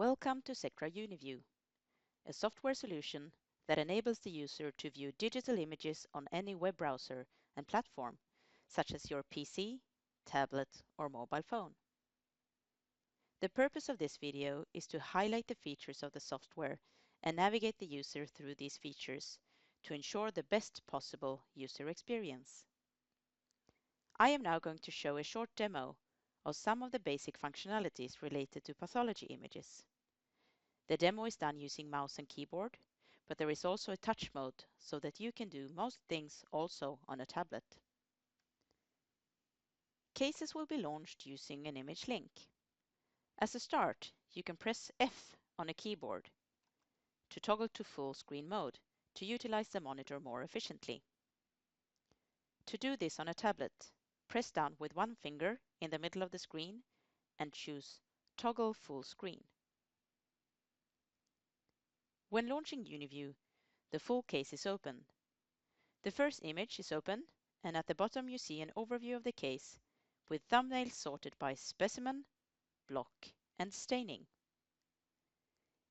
Welcome to SECTRA UniView, a software solution that enables the user to view digital images on any web browser and platform, such as your PC, tablet, or mobile phone. The purpose of this video is to highlight the features of the software and navigate the user through these features to ensure the best possible user experience. I am now going to show a short demo of some of the basic functionalities related to pathology images. The demo is done using mouse and keyboard, but there is also a touch mode so that you can do most things also on a tablet. Cases will be launched using an image link. As a start, you can press F on a keyboard to toggle to full screen mode to utilize the monitor more efficiently. To do this on a tablet, press down with one finger in the middle of the screen and choose Toggle Full Screen. When launching UniView, the full case is open. The first image is open, and at the bottom you see an overview of the case with thumbnails sorted by specimen, block, and staining.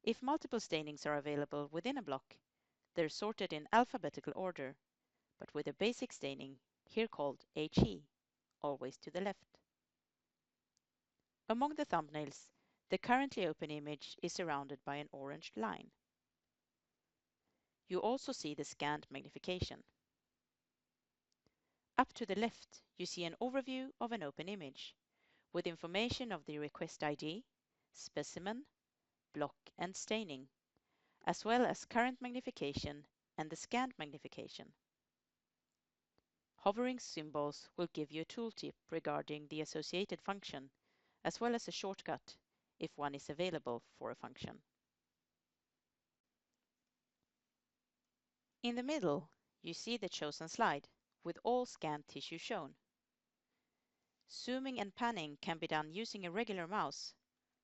If multiple stainings are available within a block, they're sorted in alphabetical order, but with a basic staining, here called HE, always to the left. Among the thumbnails, the currently open image is surrounded by an orange line. You also see the scanned magnification. Up to the left, you see an overview of an open image with information of the request ID, specimen, block, and staining, as well as current magnification and the scanned magnification. Hovering symbols will give you a tooltip regarding the associated function, as well as a shortcut if one is available for a function. In the middle, you see the chosen slide with all scanned tissue shown. Zooming and panning can be done using a regular mouse,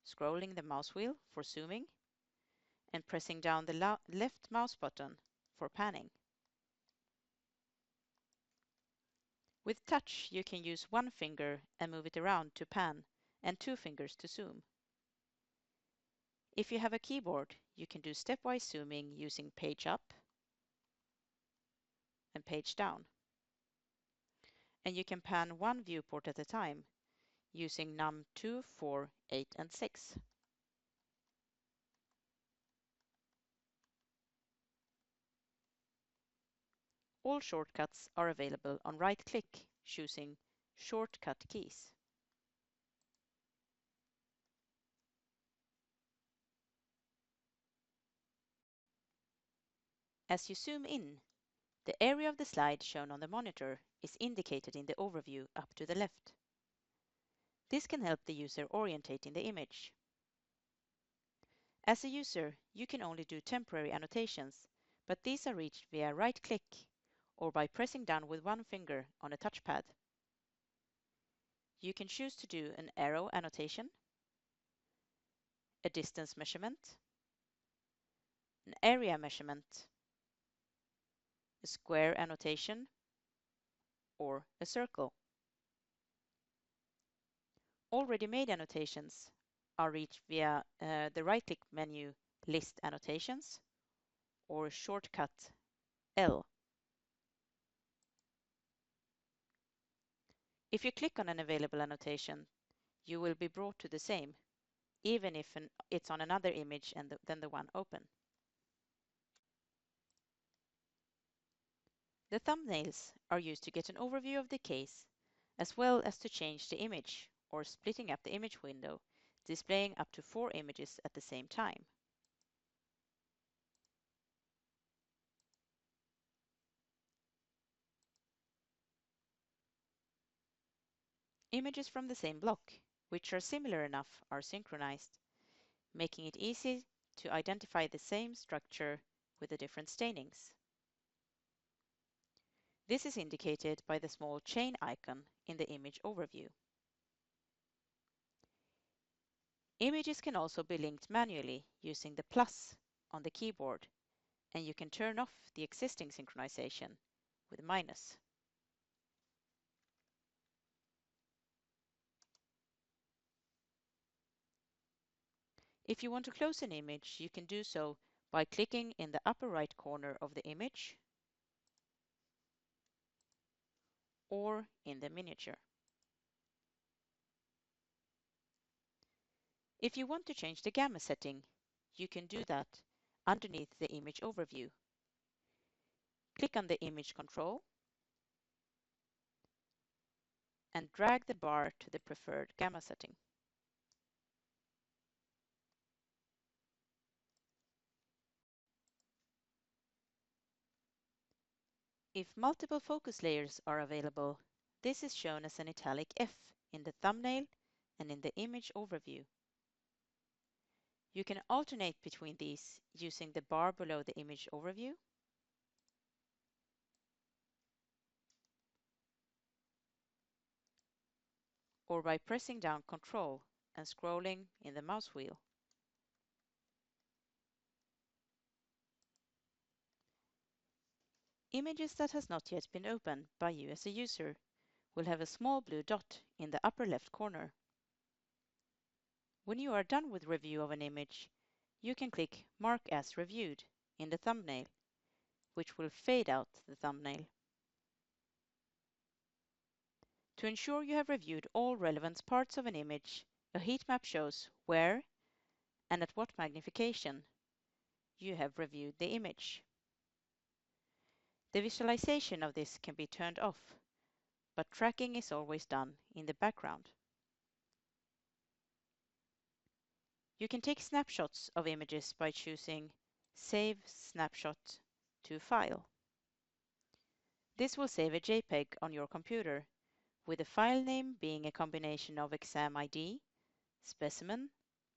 scrolling the mouse wheel for zooming and pressing down the left mouse button for panning. With touch, you can use one finger and move it around to pan and two fingers to zoom. If you have a keyboard, you can do stepwise zooming using page up and page down. And you can pan one viewport at a time using num 2, 4, 8, and 6. All shortcuts are available on right-click, choosing Shortcut keys. As you zoom in, the area of the slide shown on the monitor is indicated in the overview up to the left. This can help the user orientate in the image. As a user, you can only do temporary annotations, but these are reached via right-click or by pressing down with one finger on a touchpad. You can choose to do an arrow annotation, a distance measurement, an area measurement, a square annotation, or a circle. Already made annotations are reached via the right-click menu List Annotations or shortcut L. If you click on an available annotation, you will be brought to the same, even if it's on another image than the one open. The thumbnails are used to get an overview of the case, as well as to change the image or splitting up the image window, displaying up to 4 images at the same time. Images from the same block, which are similar enough, are synchronized, making it easy to identify the same structure with the different stainings. This is indicated by the small chain icon in the image overview. Images can also be linked manually using the plus on the keyboard, and you can turn off the existing synchronization with minus. If you want to close an image, you can do so by clicking in the upper right corner of the image or in the miniature. If you want to change the gamma setting, you can do that underneath the image overview. Click on the image control and drag the bar to the preferred gamma setting. If multiple focus layers are available, this is shown as an italic F in the thumbnail and in the image overview. You can alternate between these using the bar below the image overview or by pressing down Ctrl and scrolling in the mouse wheel. Images that has not yet been opened by you as a user will have a small blue dot in the upper left corner. When you are done with review of an image, you can click Mark as Reviewed in the thumbnail, which will fade out the thumbnail. To ensure you have reviewed all relevant parts of an image, a heat map shows where and at what magnification you have reviewed the image. The visualization of this can be turned off, but tracking is always done in the background. You can take snapshots of images by choosing Save Snapshot to File. This will save a JPEG on your computer, with the file name being a combination of exam ID, specimen,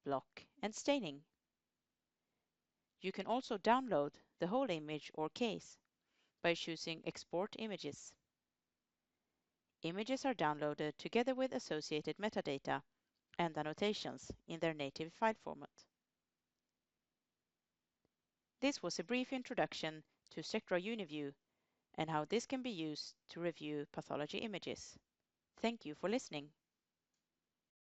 block, and staining. You can also download the whole image or case by choosing Export Images. Images are downloaded together with associated metadata and annotations in their native file format. This was a brief introduction to SECTRA UniView and how this can be used to review pathology images. Thank you for listening.